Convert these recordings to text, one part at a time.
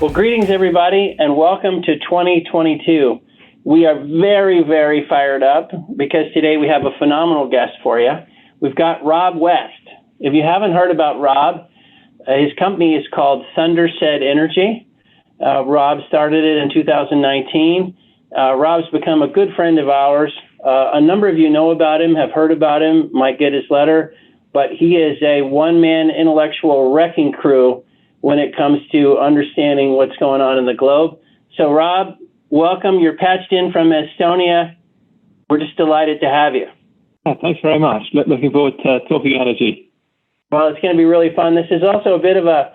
Well, greetings, everybody, and welcome to 2022. We are very, very fired up because today we have a phenomenal guest for you. We've got Rob West. If you haven't heard about Rob, his company is called Thunderset Energy. Rob started it in 2019. Rob's become a good friend of ours. A number of you know about him, have heard about him, might get his letter, but he is a one-man intellectual wrecking crew when it comes to understanding what's going on in the globe. So, Rob, welcome. You're patched in from Estonia. We're just delighted to have you. Oh, thanks very much. Looking forward to talking energy. Well, it's going to be really fun. This is also a bit of a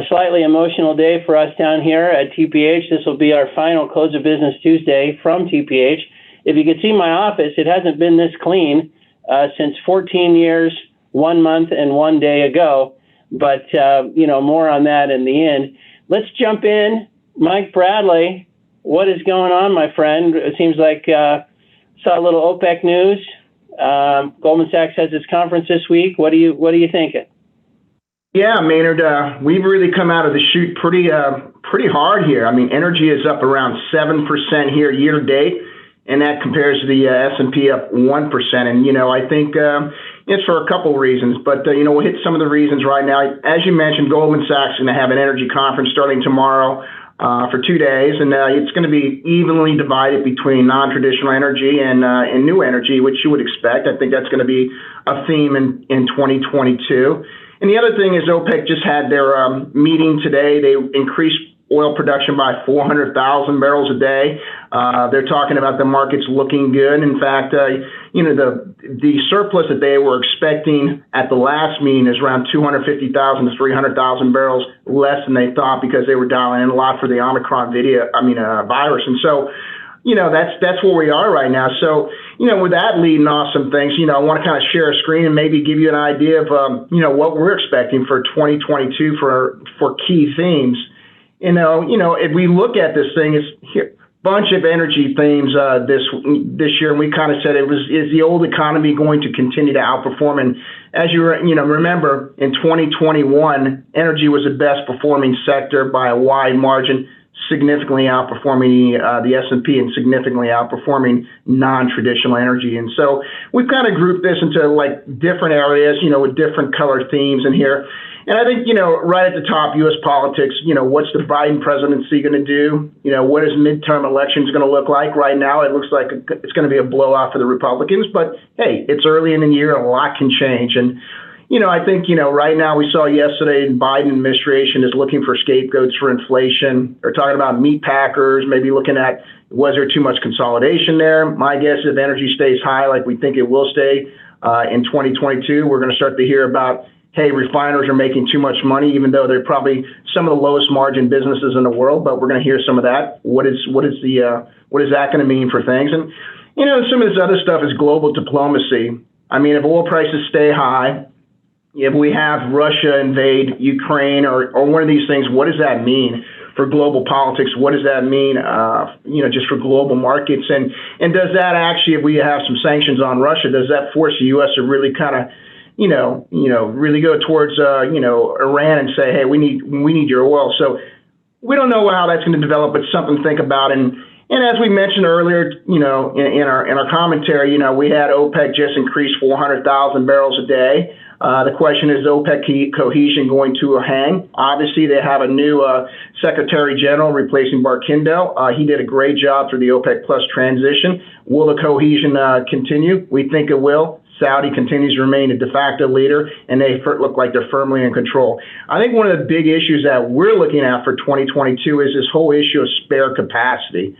slightly emotional day for us down here at TPH. This will be our final Close of Business Tuesday from TPH. If you could see my office, it hasn't been this clean since 14 years, 1 month, and 1 day ago. But, more on that in the end. Let's jump in. Mike Bradley, what is going on, my friend? It seems like saw a little OPEC news. Goldman Sachs has its conference this week. What are you thinking? Yeah, Maynard, we've really come out of the chute pretty hard here. I mean, energy is up around 7% here year to date, and that compares to the S&P up 1%. And, I think it's for a couple reasons, but, we'll hit some of the reasons right now. As you mentioned, Goldman Sachs is going to have an energy conference starting tomorrow for 2 days, and it's going to be evenly divided between non-traditional energy and new energy, which you would expect. I think that's going to be a theme in 2022. And the other thing is OPEC just had their meeting today. They increased oil production by 400,000 barrels a day. They're talking about the markets looking good. In fact, the surplus that they were expecting at the last meeting is around 250,000 to 300,000 barrels less than they thought because they were dialing in a lot for the Omicron virus. And so, that's where we are right now. So, with that leading off some things, I want to kind of share a screen and maybe give you an idea of, what we're expecting for 2022 for key themes. If we look at this thing, it's here. Bunch of energy themes this year, and we kind of said is the old economy going to continue to outperform? And as you remember, in 2021, energy was the best performing sector by a wide margin, significantly outperforming the S&P and significantly outperforming non-traditional energy. And so we've kind of grouped this into like different areas, with different color themes in here. And I think, right at the top, U.S. politics, what's the Biden presidency going to do? What is midterm elections going to look like? Right now, it looks like it's going to be a blowout for the Republicans. But, hey, it's early in the year. A lot can change. And, I think, right now we saw yesterday the Biden administration is looking for scapegoats for inflation. They're talking about meat packers, maybe looking at was there too much consolidation there? My guess is if energy stays high like we think it will stay in 2022, we're going to start to hear about hey, refiners are making too much money, even though they're probably some of the lowest margin businesses in the world. But we're going to hear some of that. What is that going to mean for things? And some of this other stuff is global diplomacy. I mean, if oil prices stay high, if we have Russia invade Ukraine or one of these things, what does that mean for global politics? What does that mean, just for global markets? And does that actually, if we have some sanctions on Russia, does that force the U.S. to really kind of really go towards, Iran and say, hey, we need your oil. So we don't know how that's going to develop, but something to think about. And as we mentioned earlier, in our commentary, we had OPEC just increase 400,000 barrels a day. The question is OPEC cohesion going to hang? Obviously, they have a new Secretary General replacing Barkindo. He did a great job through the OPEC Plus transition. Will the cohesion continue? We think it will. Saudi continues to remain a de facto leader, and they look like they're firmly in control. I think one of the big issues that we're looking at for 2022 is this whole issue of spare capacity.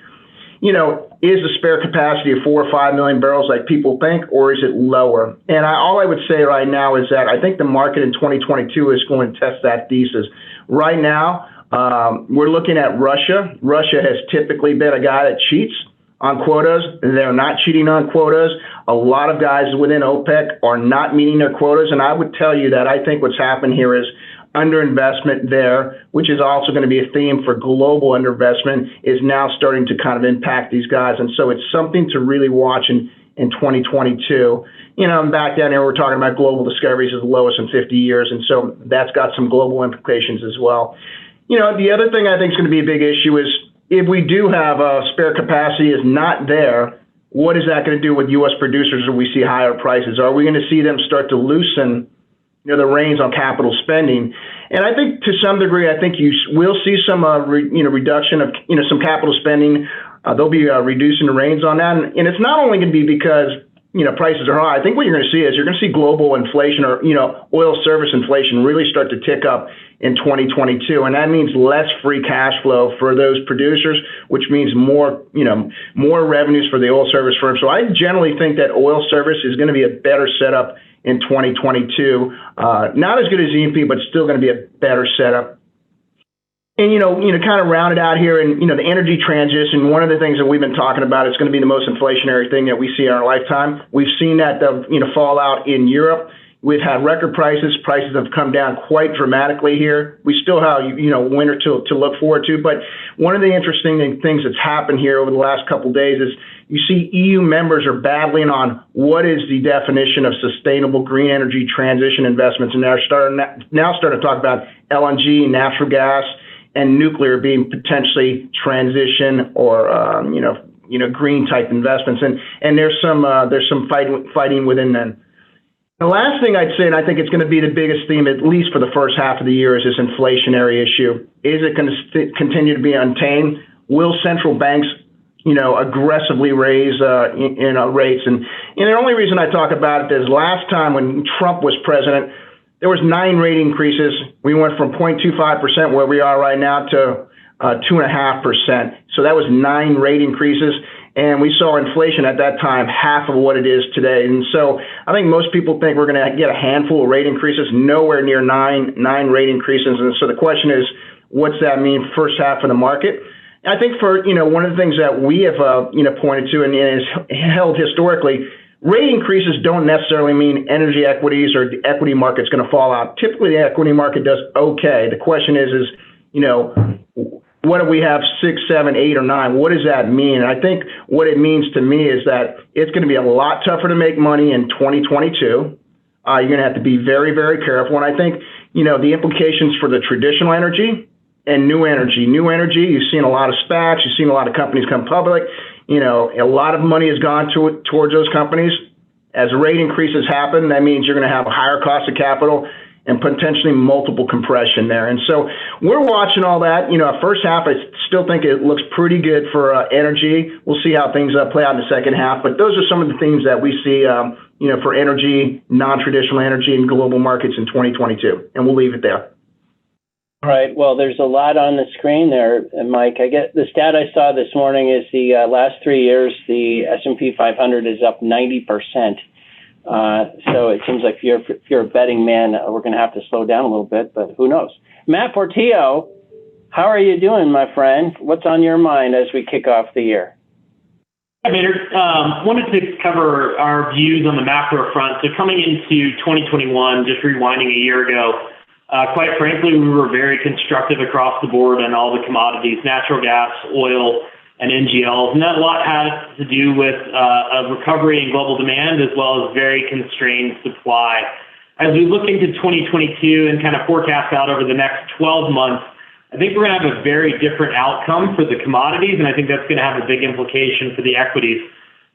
Is the spare capacity of 4 or 5 million barrels like people think, or is it lower? And all I would say right now is that I think the market in 2022 is going to test that thesis. Right now, we're looking at Russia. Russia has typically been a guy that cheats on quotas. They're not cheating on quotas. A lot of guys within OPEC are not meeting their quotas. And I would tell you that I think what's happened here is underinvestment there, which is also going to be a theme for global underinvestment, is now starting to kind of impact these guys. And so it's something to really watch in 2022. And back down here, we're talking about global discoveries is the lowest in 50 years. And so that's got some global implications as well. The other thing I think is going to be a big issue is if we do have spare capacity is not there, what is that going to do with U.S. producers if we see higher prices? Are we going to see them start to loosen the reins on capital spending? And I think to some degree, I think you will see some reduction of some capital spending. They'll be reducing the reins on that, and it's not only going to be because prices are high. I think what you're going to see is you're going to see global inflation or oil service inflation really start to tick up in 2022, and that means less free cash flow for those producers, which means more revenues for the oil service firms. So I generally think that oil service is going to be a better setup in 2022. Not as good as E&P, but still going to be a better setup. And, kind of round it out here and, the energy transition, one of the things that we've been talking about is going to be the most inflationary thing that we see in our lifetime. We've seen that, fall out in Europe. We've had record prices. Prices have come down quite dramatically here. We still have, winter to look forward to. But one of the interesting things that's happened here over the last couple of days is you see EU members are battling on what is the definition of sustainable green energy transition investments. And they're starting to talk about LNG, natural gas, and nuclear being potentially transition or green type investments, and there's some fighting within them. The last thing I'd say, and I think it's going to be the biggest theme, at least for the first half of the year, is this inflationary issue. Is it going to continue to be untamed? Will central banks, aggressively raise rates? And the only reason I talk about it is last time when Trump was president, there was 9 rate increases. We went from 0.25% where we are right now to 2.5%. So that was 9 rate increases. And we saw inflation at that time half of what it is today. And so I think most people think we're going to get a handful of rate increases, nowhere near nine rate increases. And so the question is, what's that mean first half of the market? I think for, one of the things that we have, pointed to and is held historically, rate increases don't necessarily mean energy equities or the equity market's going to fall out. Typically, the equity market does okay. The question is, what do we have 6, 7, 8, or 9? What does that mean? And I think what it means to me is that it's going to be a lot tougher to make money in 2022. You're going to have to be very, very careful. And I think, the implications for the traditional energy and new energy. New energy, you've seen a lot of SPACs, you've seen a lot of companies come public. A lot of money has gone towards those companies. As rate increases happen, that means you're going to have a higher cost of capital and potentially multiple compression there. And so we're watching all that. First half, I still think it looks pretty good for energy. We'll see how things play out in the second half. But those are some of the things that we see, for energy, non-traditional energy, and global markets in 2022. And we'll leave it there. All right. Well, there's a lot on the screen there, Mike. I get the stat I saw this morning is the last 3 years, the S&P 500 is up 90%. So it seems like if you're a betting man, we're going to have to slow down a little bit, but who knows? Matt Portillo, how are you doing, my friend? What's on your mind as we kick off the year? Hi, Maynard. Wanted to cover our views on the macro front. So coming into 2021, just rewinding a year ago, quite frankly, we were very constructive across the board on all the commodities, natural gas, oil, and NGLs. And that a lot had to do with a recovery in global demand as well as very constrained supply. As we look into 2022 and kind of forecast out over the next 12 months, I think we're going to have a very different outcome for the commodities, and I think that's going to have a big implication for the equities.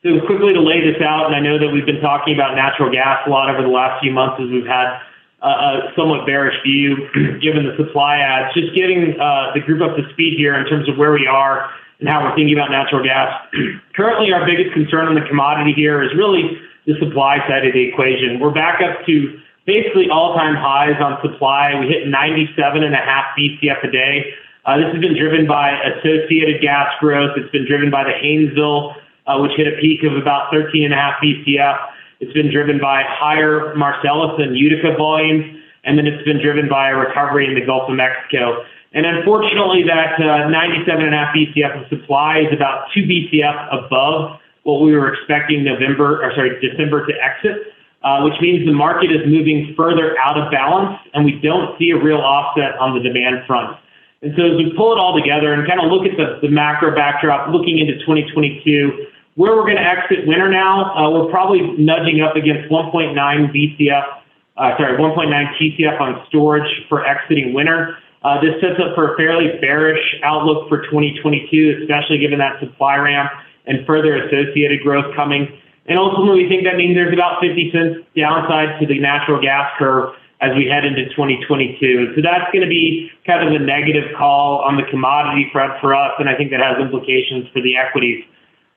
So quickly to lay this out, and I know that we've been talking about natural gas a lot over the last few months as we've had a somewhat bearish view given the supply adds. Just getting the group up to speed here in terms of where we are and how we're thinking about natural gas. Currently, our biggest concern on the commodity here is really the supply side of the equation. We're back up to basically all-time highs on supply. We hit 97.5 BCF a day. This has been driven by associated gas growth. It's been driven by the Haynesville, which hit a peak of about 13.5 BCF. It's been driven by higher Marcellus and Utica volumes, and then it's been driven by a recovery in the Gulf of Mexico. And unfortunately, that 97.5 BCF of supply is about 2 BCF above what we were expecting December to exit, which means the market is moving further out of balance, and we don't see a real offset on the demand front. And so as we pull it all together and kind of look at the macro backdrop, looking into 2022, where we're going to exit winter now, we're probably nudging up against 1.9 TCF on storage for exiting winter. This sets up for a fairly bearish outlook for 2022, especially given that supply ramp and further associated growth coming. And ultimately, we think that means there's about 50 cents downside to the natural gas curve as we head into 2022. So that's going to be kind of a negative call on the commodity front for us, and I think that has implications for the equities.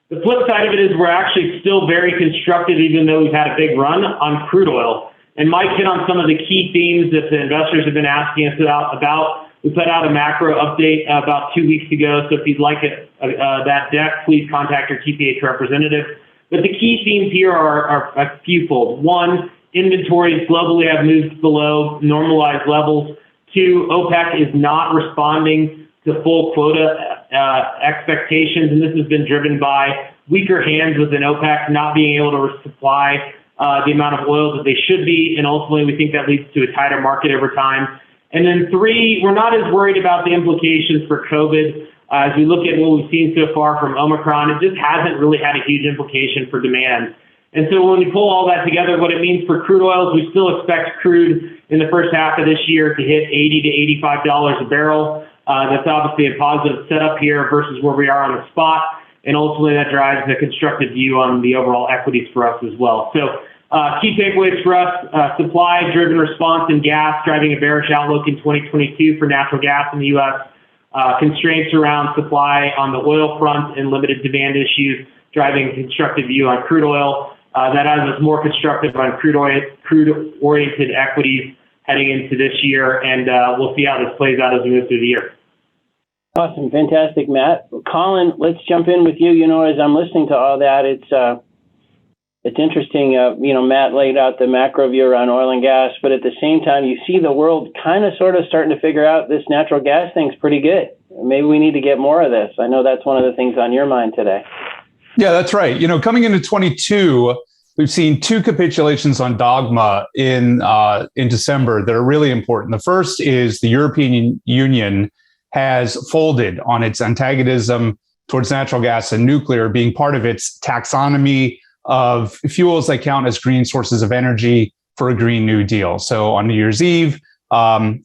The flip side of it is we're actually still very constructive, even though we've had a big run on crude oil. And Mike hit on some of the key themes that the investors have been asking us about. We put out a macro update about 2 weeks ago, so if you'd like that deck, please contact your TPH representative. But the key themes here are a fewfold. One, inventories globally have moved below normalized levels. Two, OPEC is not responding to full quota expectations, and this has been driven by weaker hands within OPEC not being able to supply the amount of oil that they should be, and ultimately we think that leads to a tighter market over time. And then three, we're not as worried about the implications for COVID. As we look at what we've seen so far from Omicron, it just hasn't really had a huge implication for demand. And so when we pull all that together, what it means for crude oils, we still expect crude in the first half of this year to hit $80 to $85 a barrel. That's obviously a positive setup here versus where we are on the spot. And ultimately that drives a constructive view on the overall equities for us as well. So key takeaways for us, supply-driven response in gas driving a bearish outlook in 2022 for natural gas in the U.S., constraints around supply on the oil front and limited demand issues driving a constructive view on crude oil. That has us more constructive on crude-oriented equities heading into this year, and we'll see how this plays out as we move through the year. Awesome. Fantastic, Matt. Colin, let's jump in with you. You know, as I'm listening to all that, it's interesting. Matt laid out the macro view around oil and gas, but at the same time, you see the world kind of sort of starting to figure out this natural gas thing's pretty good. Maybe we need to get more of this. I know that's one of the things on your mind today. Yeah, that's right. You know, coming into 22, we've seen two capitulations on dogma in December that are really important. The first is the European Union has folded on its antagonism towards natural gas and nuclear being part of its taxonomy of fuels that count as green sources of energy for a Green New Deal. So on New Year's Eve,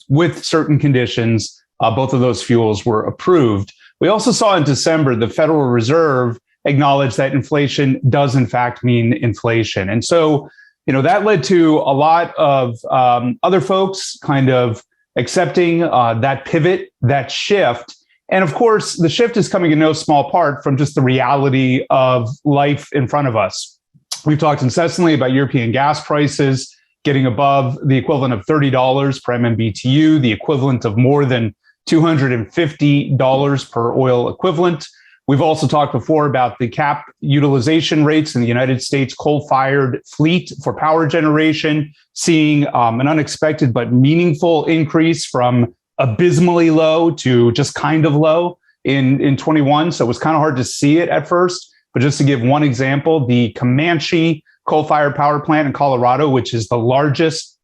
with certain conditions, both of those fuels were approved. We also saw in December the Federal Reserve acknowledge that inflation does in fact mean inflation. And so, that led to a lot of other folks kind of accepting that pivot, that shift. And of course, the shift is coming in no small part from just the reality of life in front of us. We've talked incessantly about European gas prices getting above the equivalent of $30 per MMBTU, the equivalent of more than $250 per oil equivalent. We've also talked before about the cap utilization rates in the United States coal-fired fleet for power generation, seeing an unexpected but meaningful increase from abysmally low to just kind of low in 21. So it was kind of hard to see it at first. But just to give one example, the Comanche coal-fired power plant in Colorado, which is the largest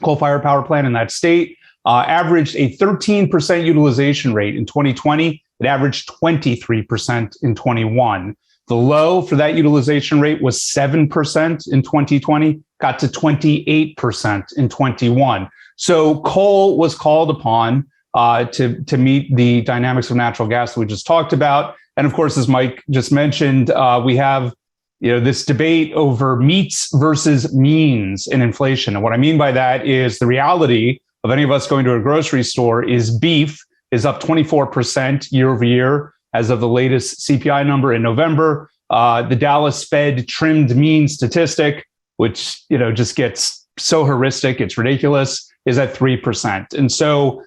coal-fired power plant in that state, averaged a 13% utilization rate in 2020. It averaged 23% in 21. The low for that utilization rate was 7% in 2020, got to 28% in 21. So coal was called upon to meet the dynamics of natural gas that we just talked about. And of course, as Mike just mentioned, we have this debate over meats versus means in inflation. And what I mean by that is the reality of any of us going to a grocery store is beef is up 24% year over year as of the latest CPI number in November. The Dallas Fed trimmed mean statistic, which just gets so heuristic, it's ridiculous, is at 3%. And so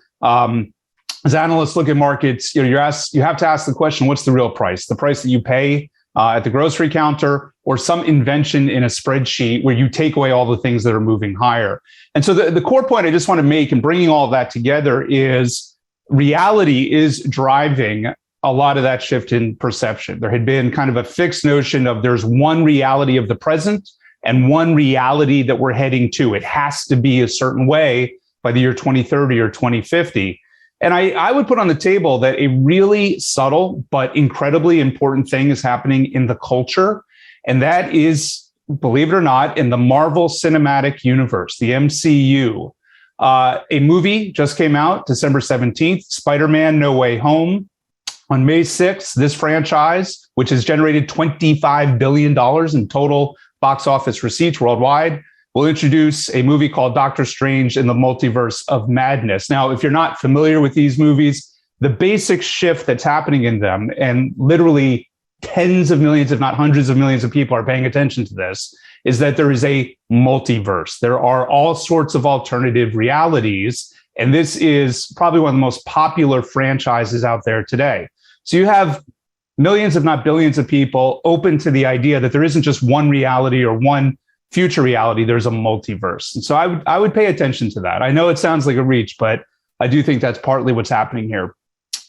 as analysts look at markets, you have to ask the question, what's the real price? The price that you pay at the grocery counter, or some invention in a spreadsheet where you take away all the things that are moving higher? And so the core point I just want to make in bringing all of that together is reality is driving a lot of that shift in perception. There had been kind of a fixed notion of there's one reality of the present and one reality that we're heading to. It has to be a certain way by the year 2030 or 2050. And I would put on the table that a really subtle but incredibly important thing is happening in the culture. And that is, believe it or not, in the Marvel Cinematic Universe, the MCU. A movie just came out December 17th, Spider-Man No Way Home. On May 6th, this franchise, which has generated $25 billion in total box office receipts worldwide, will introduce a movie called Doctor Strange in the Multiverse of Madness. Now, if you're not familiar with these movies, the basic shift that's happening in them, and literally tens of millions, if not hundreds of millions of people are paying attention to this, is that there is a multiverse. There are all sorts of alternative realities, and this is probably one of the most popular franchises out there today. So you have millions, if not billions of people open to the idea that there isn't just one reality or one future reality, there's a multiverse. And so I would pay attention to that. I know it sounds like a reach, but I do think that's partly what's happening here.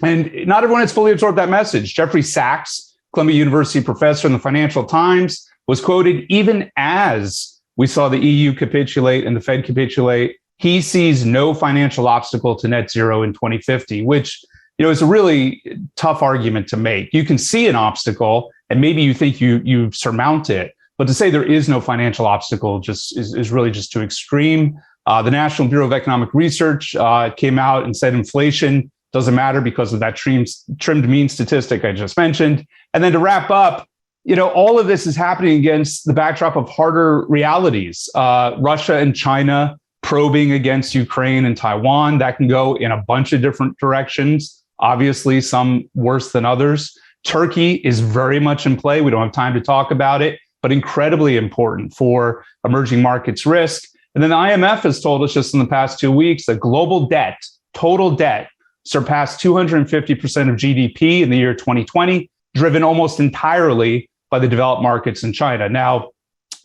And not everyone has fully absorbed that message. Jeffrey Sachs, Columbia University professor in the Financial Times, was quoted even as we saw the EU capitulate and the Fed capitulate. He sees no financial obstacle to net zero in 2050, which is a really tough argument to make. You can see an obstacle and maybe you think you surmount it, but to say there is no financial obstacle just is really just too extreme. The National Bureau of Economic Research came out and said inflation doesn't matter because of that trimmed mean statistic I just mentioned. And then to wrap up, all of this is happening against the backdrop of harder realities. Russia and China probing against Ukraine and Taiwan. That can go in a bunch of different directions, obviously some worse than others. Turkey is very much in play. We don't have time to talk about it, but incredibly important for emerging markets risk. And then the IMF has told us just in the past 2 weeks that global debt, total debt, surpassed 250% of GDP in the year 2020, driven almost entirely by the developed markets in China. Now,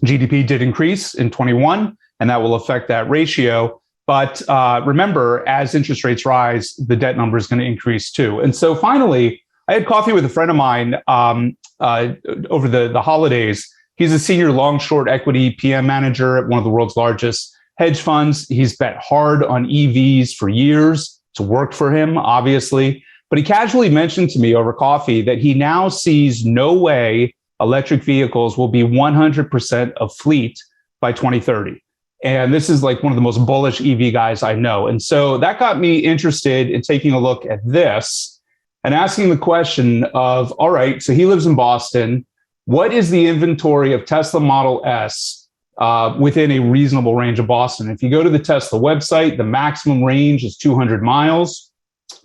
GDP did increase in 21, and that will affect that ratio. But remember, as interest rates rise, the debt number is going to increase too. And so finally, I had coffee with a friend of mine over the holidays. He's a senior long-short equity PM manager at one of the world's largest hedge funds. He's bet hard on EVs for years. It's worked for him, obviously. But he casually mentioned to me over coffee that he now sees no way electric vehicles will be 100% of fleet by 2030. And this is like one of the most bullish EV guys I know. And so that got me interested in taking a look at this and asking the question of, all right, so he lives in Boston. What is the inventory of Tesla Model S within a reasonable range of Boston? If you go to the Tesla website, the maximum range is 200 miles.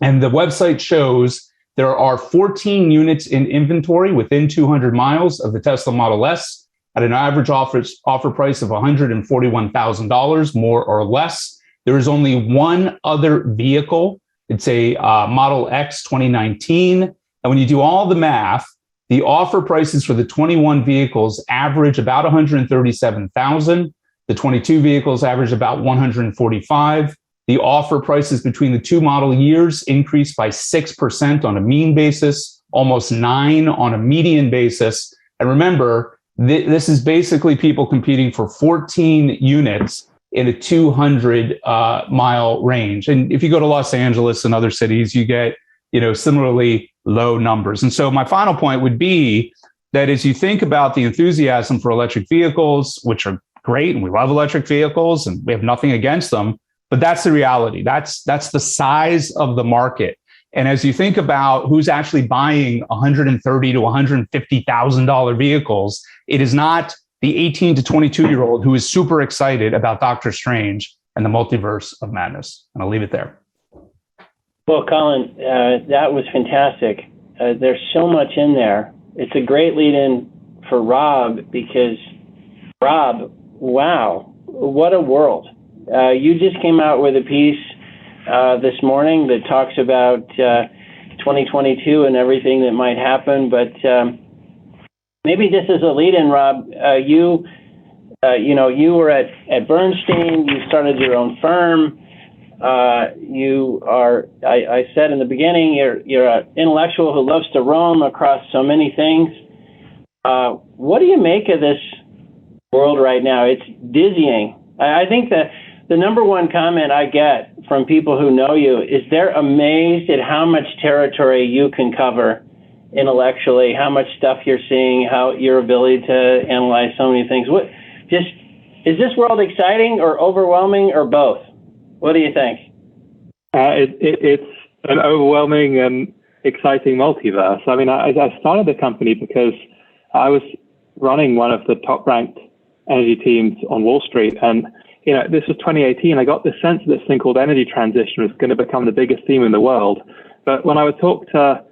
And the website shows there are 14 units in inventory within 200 miles of the Tesla Model S at an average offer price of $141,000, more or less. There is only one other vehicle. It's a Model X 2019. And when you do all the math, the offer prices for the 21 vehicles average about $137,000. The 22 vehicles average about $145,000. The offer prices between the two model years increased by 6% on a mean basis, almost 9% on a median basis. And remember, this is basically people competing for 14 units in a 200-mile range. And if you go to Los Angeles and other cities, you get similarly low numbers. And so my final point would be that as you think about the enthusiasm for electric vehicles, which are great, and we love electric vehicles, and we have nothing against them, but that's the reality. That's the size of the market. And as you think about who's actually buying $130,000 to $150,000 vehicles, it is not the 18 to 22-year-old who is super excited about Doctor Strange and the Multiverse of Madness. And I'll leave it there. Well, Colin, that was fantastic. There's so much in there. It's a great lead-in for Rob because, Rob, wow, what a world. You just came out with a piece this morning that talks about 2022 and everything that might happen. But maybe this is a lead-in, Rob. You were at Bernstein. You started your own firm. You are, I said in the beginning, you're an intellectual who loves to roam across so many things. What do you make of this world right now? It's dizzying. I think that the number one comment I get from people who know you is they're amazed at how much territory you can cover intellectually, how much stuff you're seeing, how your ability to analyze so many things. Is this world exciting or overwhelming or both? What do you think? It's an overwhelming and exciting multiverse. I mean, I started the company because I was running one of the top-ranked energy teams on Wall Street, and this was 2018. I got this sense that this thing called energy transition was going to become the biggest theme in the world. But when I would talk to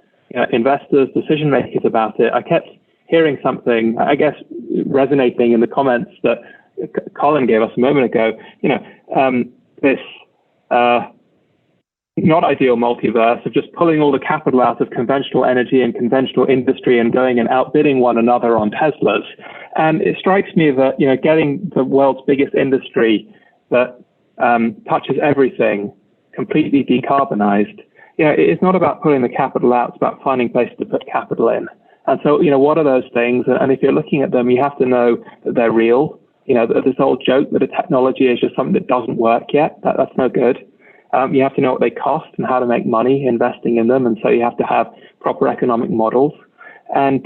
investors, decision makers about it, I kept hearing something, I guess, resonating in the comments that Colin gave us a moment ago. This not ideal multiverse of just pulling all the capital out of conventional energy and conventional industry and going and outbidding one another on Teslas. And it strikes me that, getting the world's biggest industry that touches everything completely decarbonized, it's not about pulling the capital out, it's about finding places to put capital in. And so, what are those things? And if you're looking at them, you have to know that they're real. This old joke that a technology is just something that doesn't work yet, that's no good. You have to know what they cost and how to make money investing in them. And so you have to have proper economic models. And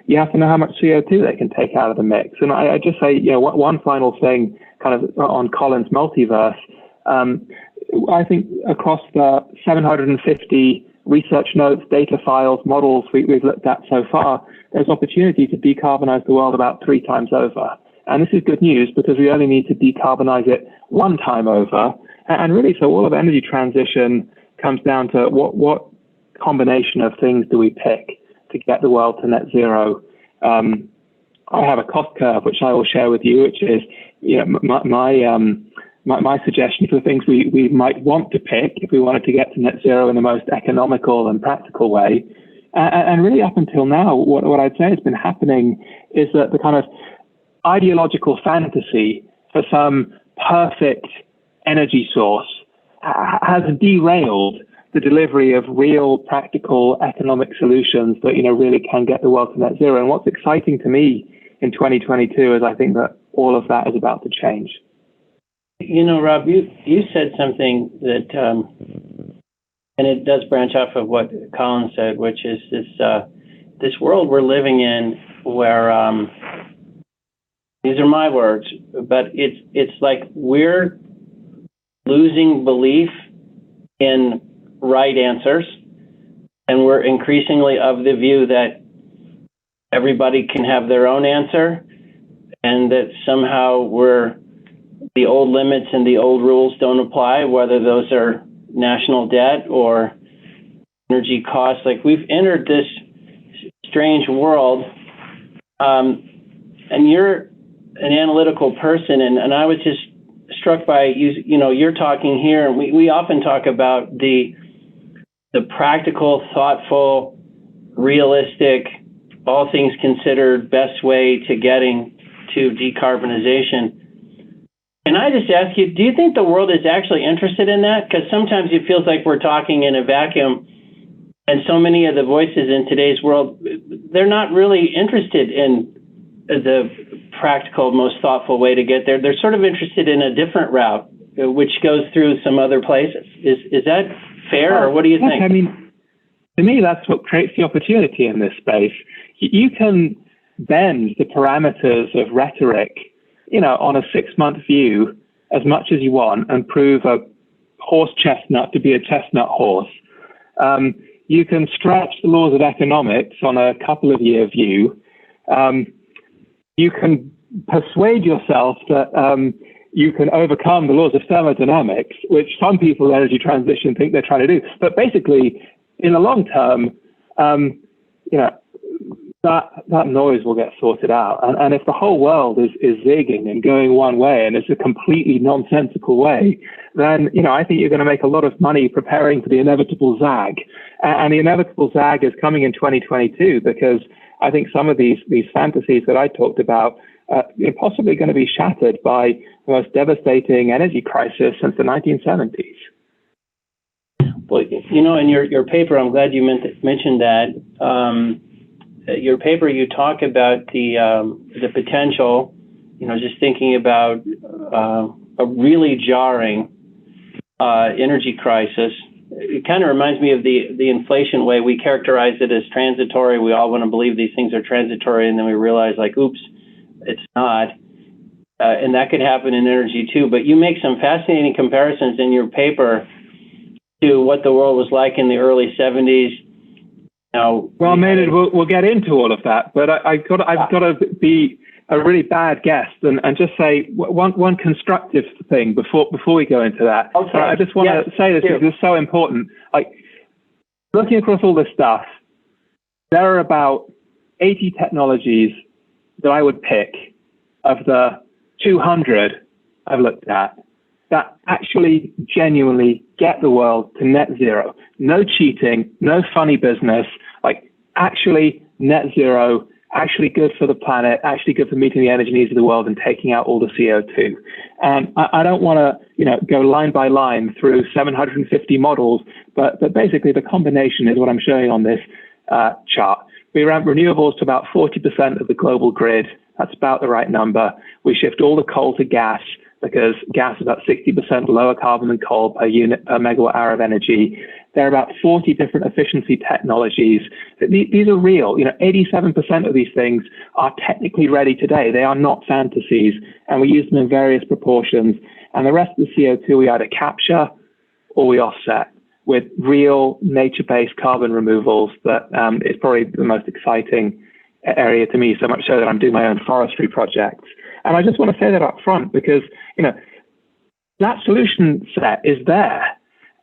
you have to know how much CO2 they can take out of the mix. And I just say, one final thing kind of on Colin's multiverse. I think across the 750 research notes, data files, models we've looked at so far, there's opportunity to decarbonize the world about 3 times over. And this is good news because we only need to decarbonize it 1 time over. And really, so all of energy transition comes down to what combination of things do we pick to get the world to net zero. I have a cost curve, which I will share with you, which is my suggestion for things we might want to pick if we wanted to get to net zero in the most economical and practical way. And really up until now, what I'd say has been happening is that the kind of ideological fantasy for some perfect energy source has derailed the delivery of real practical economic solutions that really can get the world to net zero. And what's exciting to me in 2022 is I think that all of that is about to change. Rob, you said something that, and it does branch off of what Colin said, which is this world we're living in where these are my words, but it's like we're losing belief in right answers, and we're increasingly of the view that everybody can have their own answer, and that somehow the old limits and the old rules don't apply, whether those are national debt or energy costs. Like, we've entered this strange world, and you're an analytical person, and I was just struck by you're talking here, and we often talk about the practical, thoughtful, realistic, all things considered, best way to getting to decarbonization. And I just ask you, do you think the world is actually interested in that? Because sometimes it feels like we're talking in a vacuum, and so many of the voices in today's world, they're not really interested in the practical, most thoughtful way to get there. They're sort of interested in a different route, which goes through some other places. Is that fair, or what do you think? I mean, to me, that's what creates the opportunity in this space. You can bend the parameters of rhetoric, on a 6-month view as much as you want and prove a horse chestnut to be a chestnut horse. You can stretch the laws of economics on a couple of year view. You can persuade yourself that you can overcome the laws of thermodynamics, which some people in energy transition think they're trying to do. But basically, in the long term, that noise will get sorted out. And if the whole world is zigging and going one way, and it's a completely nonsensical way, then, I think you're going to make a lot of money preparing for the inevitable zag. And the inevitable zag is coming in 2022, because I think some of these fantasies that I talked about are possibly going to be shattered by the most devastating energy crisis since the 1970s. Well, in your paper, I'm glad you mentioned that. Your paper, you talk about the potential, just thinking about a really jarring energy crisis. It kind of reminds me of the inflation way. We characterize it as transitory. We all want to believe these things are transitory, and then we realize, like, oops, it's not. and that could happen in energy too. But you make some fascinating comparisons in your paper to what the world was like in the early 70s. Now, well, Maynard, we'll get into all of that, but I've got to be a really bad guest and just say one constructive thing before we go into that. Okay. I just want to say this because it's so important. Like, looking across all this stuff, there are about 80 technologies that I would pick of the 200 I've looked at that actually genuinely get the world to net zero. No cheating, no funny business, like actually net zero, actually good for the planet, actually good for meeting the energy needs of the world and taking out all the CO2. And I don't want to, go line by line through 750 models, but basically the combination is what I'm showing on this chart. We ramp renewables to about 40% of the global grid. That's about the right number. We shift all the coal to gas because gas is about 60% lower carbon than coal per megawatt hour of energy. There are about 40 different efficiency technologies. These are real. 87% of these things are technically ready today. They are not fantasies, and we use them in various proportions. And the rest of the CO2 we either capture or we offset with real nature-based carbon removals. That is probably the most exciting area to me, so much so that I'm doing my own forestry projects. And I just want to say that up front because, that solution set is there.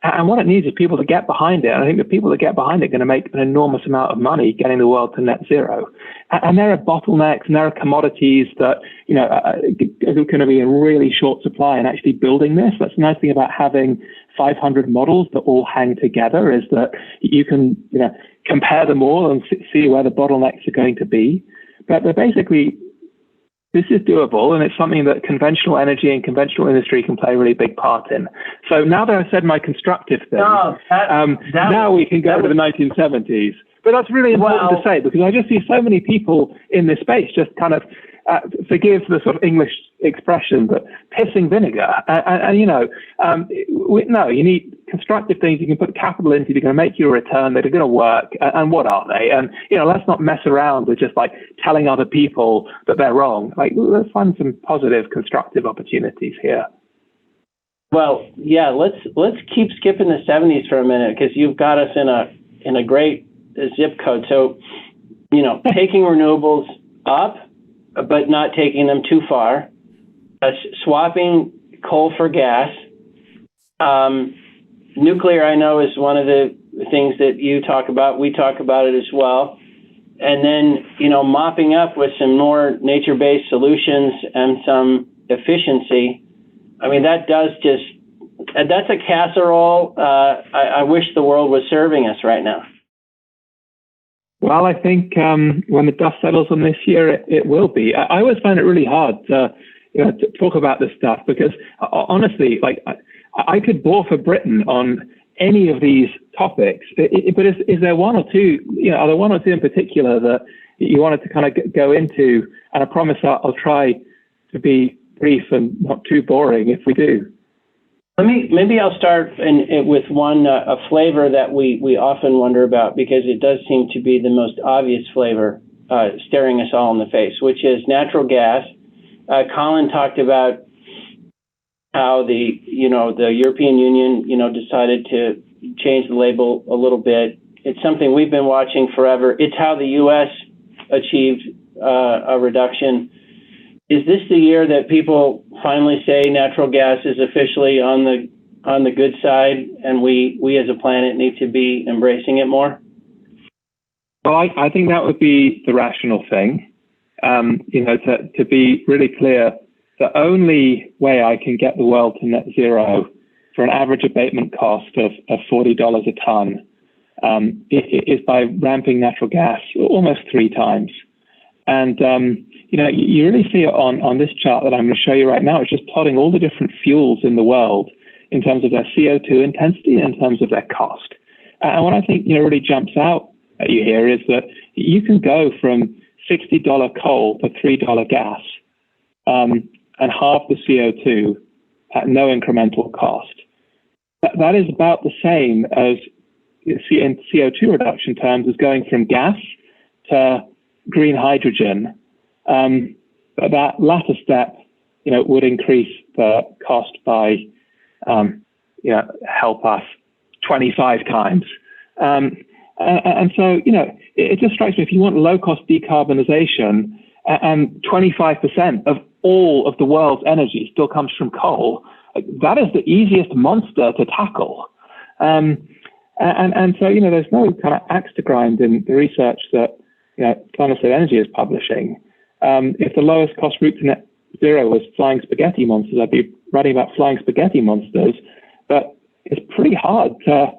And what it needs is people to get behind it. And I think the people that get behind it are going to make an enormous amount of money getting the world to net zero. And there are bottlenecks and there are commodities that, are going to be in really short supply and actually building this. That's the nice thing about having 500 models that all hang together is that you can, compare them all and see where the bottlenecks are going to be. But basically, this is doable, and it's something that conventional energy and conventional industry can play a really big part in. So now that I've said my constructive thing, now we can go to the 1970s. But that's really important to say because I just see so many people in this space just kind of, forgive the sort of English expression, but pissing vinegar. No, you need constructive things you can put capital into. They're going to make you a return. That are going to work. And what are they? And, let's not mess around with just like telling other people that they're wrong. Like, let's find some positive, constructive opportunities here. Well, yeah, let's keep skipping the 70s for a minute because you've got us in a great zip code. So, taking renewables up, but not taking them too far, swapping coal for gas. Nuclear, I know, is one of the things that you talk about. We talk about it as well. And then, mopping up with some more nature-based solutions and some efficiency. I mean, that's a casserole I wish the world was serving us right now. Well, I think when the dust settles on this year, it will be. I always find it really hard to talk about this stuff because honestly, like I could bore for Britain on any of these topics. But is there one or two? Are there one or two in particular that you wanted to kind of go into? And I promise I'll try to be brief and not too boring if we do. Maybe I'll start with one, a flavor that we often wonder about because it does seem to be the most obvious flavor staring us all in the face, which is natural gas. Colin talked about how the European Union, decided to change the label a little bit. It's something we've been watching forever. It's how the U.S. achieved a reduction. Is this the year that people finally say natural gas is officially on the good side, and we as a planet need to be embracing it more? Well, I think that would be the rational thing. To be really clear, the only way I can get the world to net zero for an average abatement cost of $40 a ton is by ramping natural gas almost 3 times. And you really see it on this chart that I'm going to show you right now. It's just plotting all the different fuels in the world in terms of their CO2 intensity and in terms of their cost. And what I think really jumps out at you here is that you can go from $60 coal to $3 gas and halve the CO2 at no incremental cost. That is about the same as in CO2 reduction terms as going from gas to green hydrogen. But that latter step would increase the cost by, help us 25 times. And so, it just strikes me, if you want low-cost decarbonization and 25% of all of the world's energy still comes from coal, that is the easiest monster to tackle. And so, there's no kind of axe to grind in the research that, Planet Energy is publishing. If the lowest cost route to net zero was flying spaghetti monsters, I'd be writing about flying spaghetti monsters. But it's pretty hard to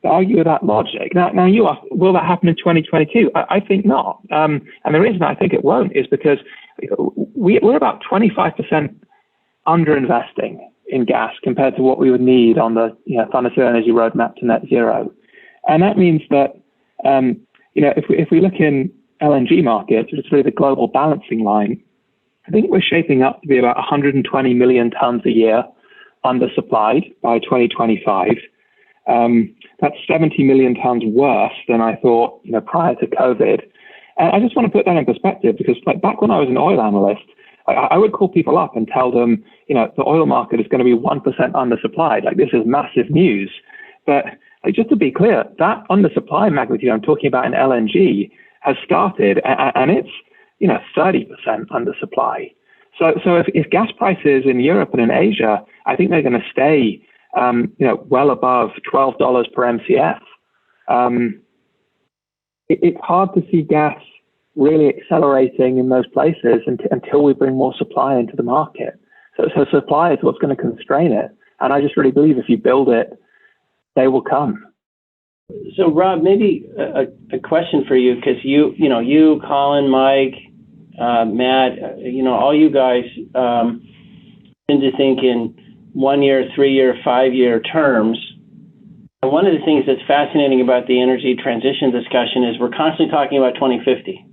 argue with that logic. Now you ask, will that happen in 2022? I think not. And the reason I think it won't is because we're about 25% underinvesting in gas compared to what we would need on the Planet Energy roadmap to net zero. And that means that if we look in LNG markets, which is really the global balancing line, I think we're shaping up to be about 120 million tons a year undersupplied by 2025. That's 70 million tons worse than I thought, prior to COVID. And I just want to put that in perspective because, back when I was an oil analyst, I would call people up and tell them, the oil market is going to be 1% undersupplied. This is massive news. But just to be clear, that undersupply magnitude I'm talking about in LNG has started, and it's 30% undersupply. So if gas prices in Europe and in Asia, I think they're going to stay well above $12 per MCF. It's hard to see gas really accelerating in those places until we bring more supply into the market. So supply is what's going to constrain it. And I just really believe if you build it, they will come. So Rob, maybe a question for you, because you, Colin, Mike, Matt, all you guys tend to think in 1 year, 3 year, 5 year terms. And one of the things that's fascinating about the energy transition discussion is we're constantly talking about 2050.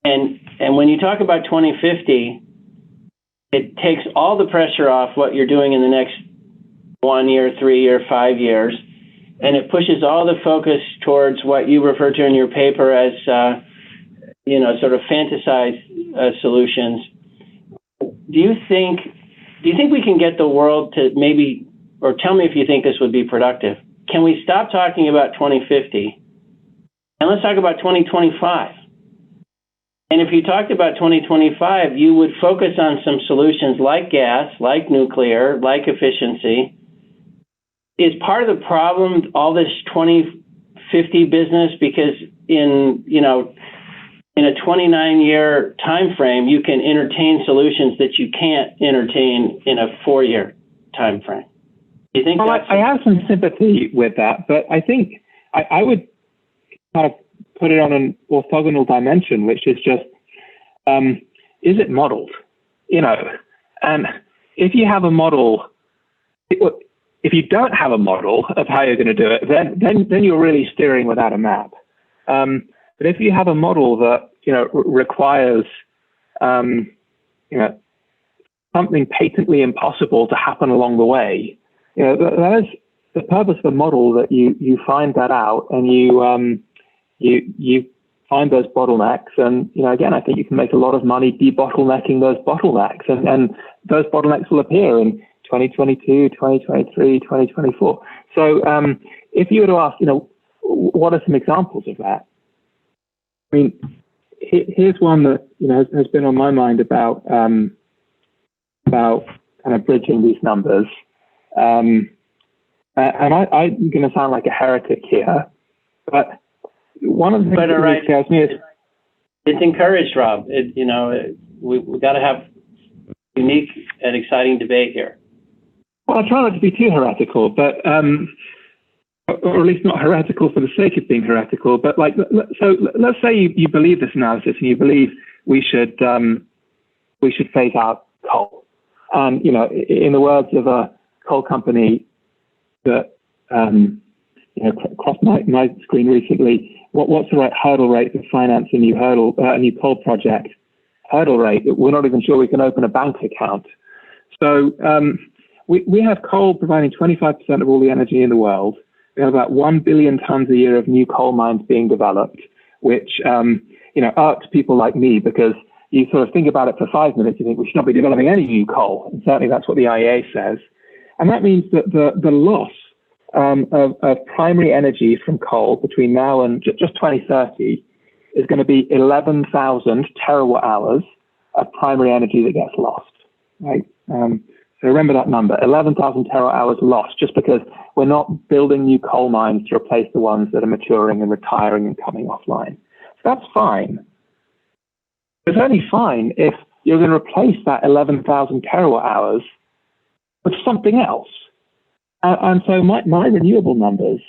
And when you talk about 2050, it takes all the pressure off what you're doing in the next 1 year, 3 year, 5 years, and it pushes all the focus towards what you refer to in your paper as, sort of fantasized solutions. Do you think we can get the world to maybe, or tell me if you think this would be productive? Can we stop talking about 2050 and let's talk about 2025? And if you talked about 2025, you would focus on some solutions like gas, like nuclear, like efficiency. Is part of the problem all this 2050 business? Because in a 29-year time frame, you can entertain solutions that you can't entertain in a 4-year time frame. Do you think? Well, I have some sympathy with that, but I think I would kind of put it on an orthogonal dimension, which is just, is it modeled? And if you have a model, if you don't have a model of how you're going to do it, then you're really steering without a map. But if you have a model that requires something patently impossible to happen along the way, that is the purpose of the model, that you find that out and you find those bottlenecks. And again, I think you can make a lot of money debottlenecking those bottlenecks, and those bottlenecks will appear in 2022, 2023, 2024. So if you were to ask, what are some examples of that? I mean, here's one that has been on my mind about kind of bridging these numbers. And I'm going to sound like a heretic here, but one of the things that scares me is it's encouraged, Rob. We've got to have unique and exciting debate here. Well, I try not to be too heretical, but or at least not heretical for the sake of being heretical. But so let's say you believe this analysis and you believe we should phase out coal. And in the words of a coal company that crossed my screen recently, what's the right hurdle rate to finance a new coal project? Hurdle rate, we're not even sure we can open a bank account. So we have coal providing 25% of all the energy in the world. We have about 1 billion tons a year of new coal mines being developed, which irks people like me because you sort of think about it for 5 minutes, you think we should not be developing any new coal. And certainly that's what the IEA says. And that means that the loss of primary energy from coal between now and just 2030 is going to be 11,000 terawatt hours of primary energy that gets lost, right? So remember that number, 11,000 terawatt hours lost, just because we're not building new coal mines to replace the ones that are maturing and retiring and coming offline. So that's fine. It's only fine if you're going to replace that 11,000 terawatt hours with something else. And so my renewable numbers,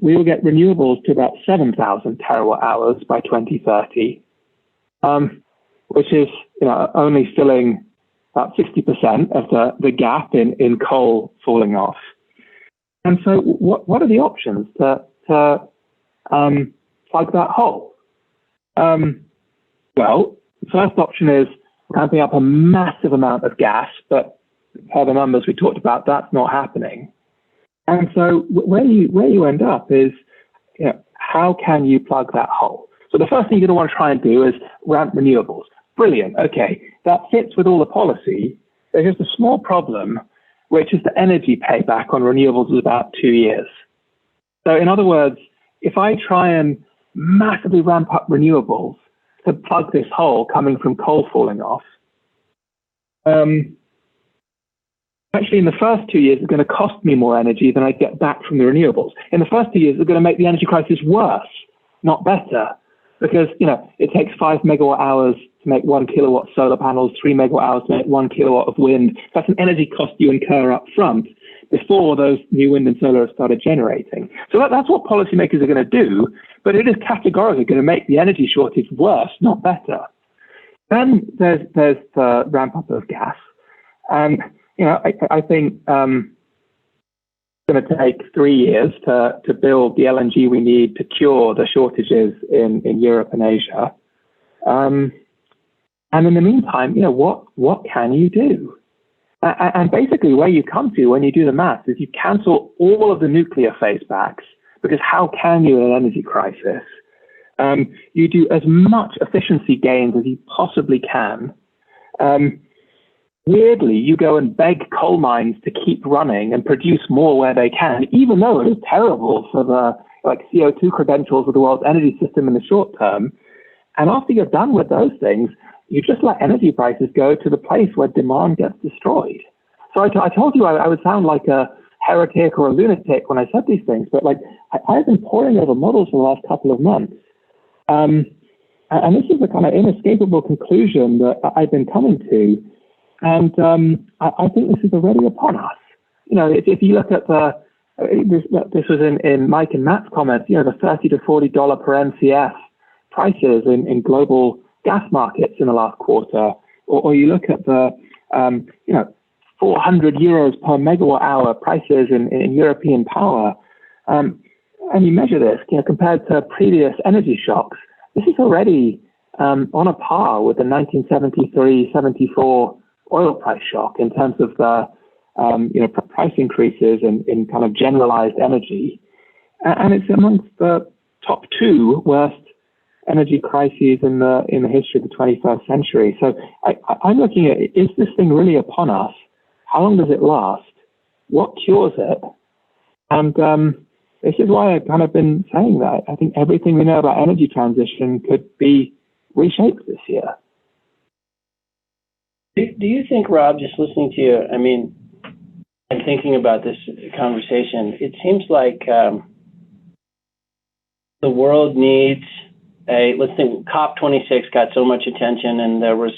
we will get renewables to about 7,000 terawatt hours by 2030, which is only filling about 60% of the gap in coal falling off. And so what are the options to plug that hole? Well, the first option is ramping up a massive amount of gas, but per the numbers we talked about, that's not happening. And so where you end up is, how can you plug that hole? So the first thing you're going to want to try and do is ramp renewables. Brilliant. Okay, that fits with all the policy. There's just a small problem, which is the energy payback on renewables is about 2 years. So in other words, if I try and massively ramp up renewables to plug this hole coming from coal falling off, actually in the first 2 years, it's going to cost me more energy than I get back from the renewables. In the first 2 years, it's going to make the energy crisis worse, not better, because it takes 5 megawatt hours to make 1 kilowatt solar panels, 3 megawatt hours to make 1 kilowatt of wind. That's an energy cost you incur up front before those new wind and solar have started generating. So that's what policymakers are going to do, but it is categorically going to make the energy shortage worse, not better. Then there's the ramp up of gas. And I think it's going to take 3 years to build the LNG we need to cure the shortages in Europe and Asia. And in the meantime, what can you do? And basically where you come to when you do the math is you cancel all of the nuclear phase backs, because how can you in an energy crisis? You do as much efficiency gains as you possibly can. Weirdly, you go and beg coal mines to keep running and produce more where they can, even though it is terrible for the CO2 credentials of the world's energy system in the short term. And after you're done with those things, you just let energy prices go to the place where demand gets destroyed. So I told you I would sound like a heretic or a lunatic when I said these things, but I've been poring over models for the last couple of months. And this is the kind of inescapable conclusion that I've been coming to. And I think this is already upon us. If you look at this was in Mike and Matt's comments, the $30 to $40 per MCF prices in global gas markets in the last quarter, or you look at the 400 euros per megawatt hour prices in European power, and you measure this, compared to previous energy shocks, this is already on a par with the 1973-74 oil price shock in terms of the price increases in kind of generalized energy, and it's amongst the top 2 worst energy crises in the history of the 21st century. So I'm looking at, is this thing really upon us? How long does it last? What cures it? And this is why I've kind of been saying that I think everything we know about energy transition could be reshaped this year. Do you think, Rob, just listening to you, and thinking about this conversation, it seems like the world needs let's think COP26 got so much attention, and there was,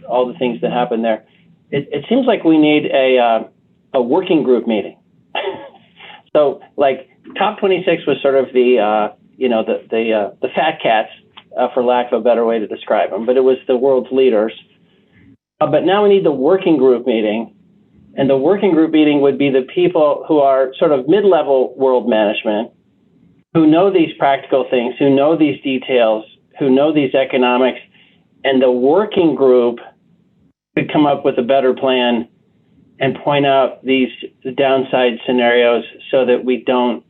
all the things that happened there. It seems like we need a working group meeting. So COP26 was sort of the fat cats, for lack of a better way to describe them, but it was the world's leaders. But now we need the working group meeting, and the working group meeting would be the people who are sort of mid-level world management, who know these practical things, who know these details, who know these economics, and the working group could come up with a better plan and point out these downside scenarios so that we don't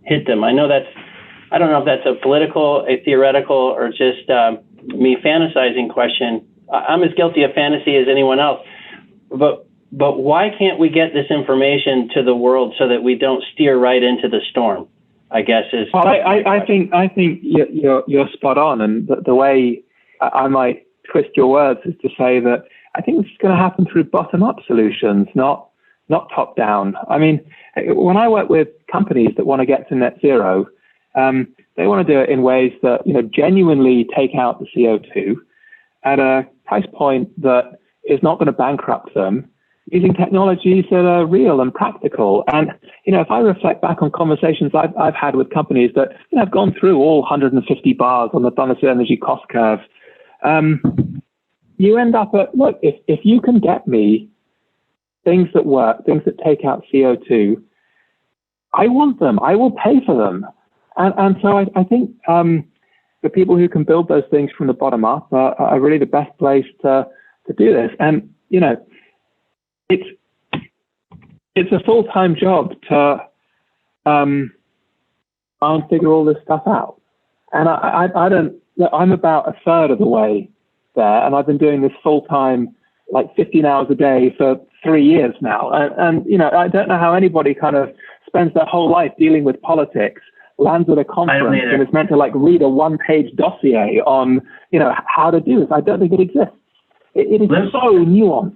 hit them. I don't know if that's a political, a theoretical, or just me fantasizing question. I'm as guilty of fantasy as anyone else, but why can't we get this information to the world so that we don't steer right into the storm? I guess is. Well, I think you're spot on, and the way I might twist your words is to say that I think this is going to happen through bottom-up solutions, not top-down. I mean, when I work with companies that want to get to net zero, they want to do it in ways that genuinely take out the CO2 at a price point that is not going to bankrupt them, using technologies that are real and practical. And if I reflect back on conversations I've had with companies that have gone through all 150 bars on the Donaldson Energy cost curve, you end up at, look, if you can get me things that work, things that take out CO2, I want them. I will pay for them. And so I think the people who can build those things from the bottom up are really the best place to do this. And it's a full-time job to try and figure all this stuff out. And I'm about a third of the way there, and I've been doing this full-time, like 15 hours a day for 3 years now. And I don't know how anybody kind of spends their whole life dealing with politics, lands at a conference and is meant to read a one-page dossier on, how to do this. I don't think it exists. It is so nuanced.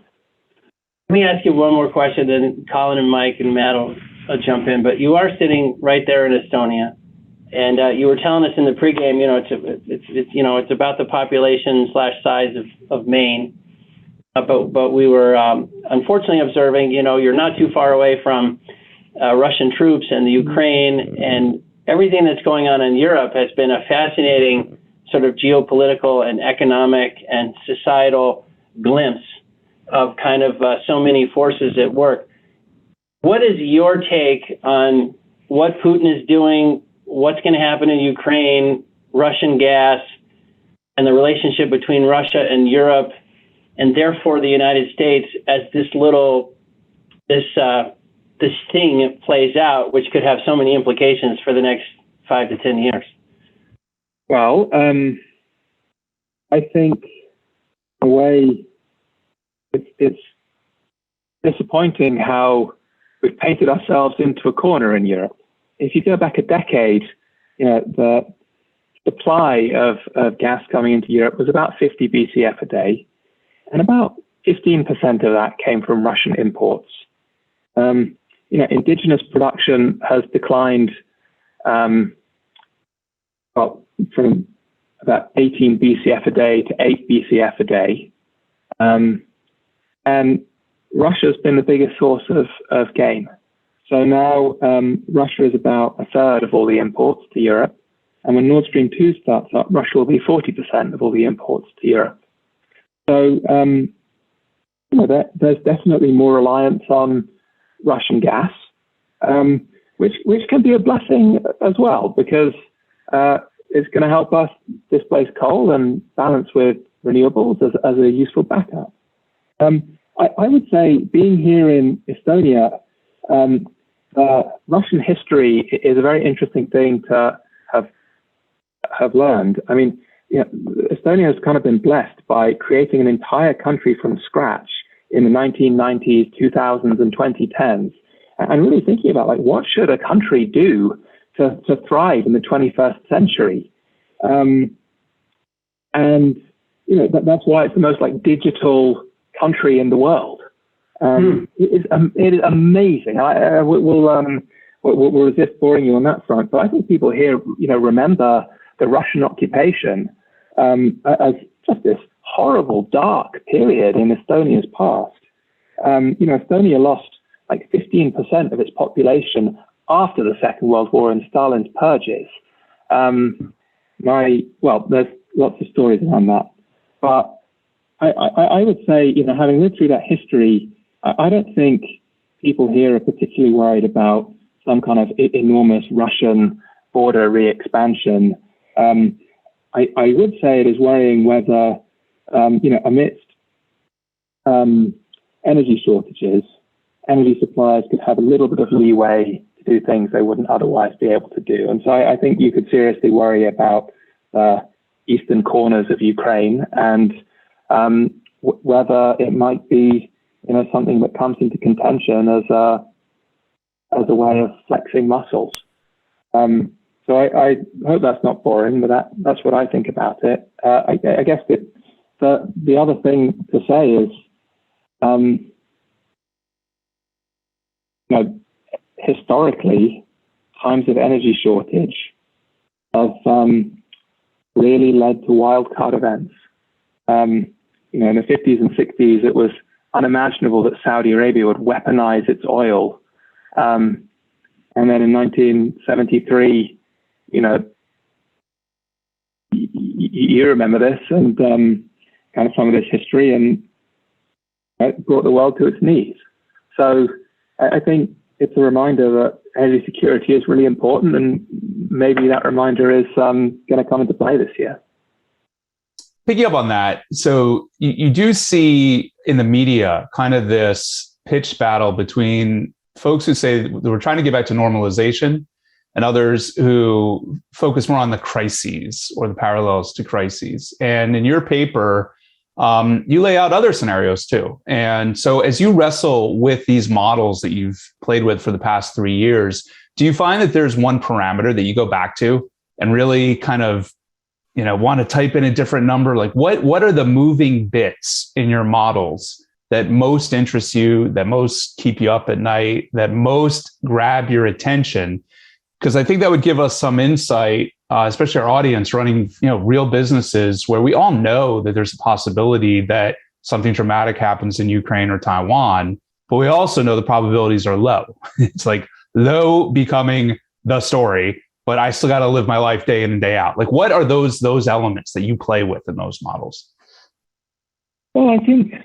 Let me ask you one more question, then Colin and Mike and Matt will jump in. But you are sitting right there in Estonia, and you were telling us in the pregame, it's about the population / size of Maine. But we were unfortunately observing, you're not too far away from Russian troops and the Ukraine, and everything that's going on in Europe has been a fascinating sort of geopolitical and economic and societal glimpse of kind of so many forces at work. What is your take on what Putin is doing, what's going to happen in Ukraine, Russian gas, and the relationship between Russia and Europe, and therefore the United States as this thing plays out, which could have so many implications for the next 5 to 10 years? Well, I think the way it's disappointing how we've painted ourselves into a corner in Europe. If you go back a decade, the supply of gas coming into Europe was about 50 BCF a day, and about 15% of that came from Russian imports. Indigenous production has declined from about 18 BCF a day to 8 BCF a day. And Russia's been the biggest source of gain. So now Russia is about a third of all the imports to Europe. And when Nord Stream 2 starts up, Russia will be 40% of all the imports to Europe. So there's definitely more reliance on Russian gas, which can be a blessing as well, because it's going to help us displace coal and balance with renewables as a useful backup. I would say, being here in Estonia, Russian history is a very interesting thing to have learned. I mean, Estonia has kind of been blessed by creating an entire country from scratch in the 1990s, 2000s, and 2010s, and really thinking about what should a country do to thrive in the 21st century. And that's why it's the most digital country in the world. It is amazing. We'll resist boring you on that front, but I think people here, remember the Russian occupation as just this horrible, dark period in Estonia's past. Estonia lost 15% of its population after the Second World War in Stalin's purges. There's lots of stories around that, but I would say, having lived through that history, I don't think people here are particularly worried about some kind of enormous Russian border re-expansion. I would say it is worrying whether, amidst energy shortages, energy suppliers could have a little bit of leeway to do things they wouldn't otherwise be able to do. And so I think you could seriously worry about the eastern corners of Ukraine, and whether it might be, something that comes into contention as a way of flexing muscles. So I hope that's not boring, but that's what I think about it. I guess the other thing to say is, historically, times of energy shortage have really led to wildcard events. In the 50s and 60s, it was unimaginable that Saudi Arabia would weaponize its oil. And then in 1973, you remember this, and kind of some of this history, and it brought the world to its knees. So I think it's a reminder that energy security is really important, and maybe that reminder is going to come into play this year. Picking up on that, so you do see in the media kind of this pitched battle between folks who say that we're trying to get back to normalization and others who focus more on the crises or the parallels to crises. And in your paper, you lay out other scenarios too. And so as you wrestle with these models that you've played with for the past 3 years, do you find that there's one parameter that you go back to and really kind of, want to type in a different number? Like what are the moving bits in your models that most interest you, that most keep you up at night, that most grab your attention? Because I think that would give us some insight, especially our audience running, real businesses where we all know that there's a possibility that something dramatic happens in Ukraine or Taiwan, but we also know the probabilities are low. It's like low becoming the story, but I still got to live my life day in and day out. Like, what are those elements that you play with in those models? Well, I think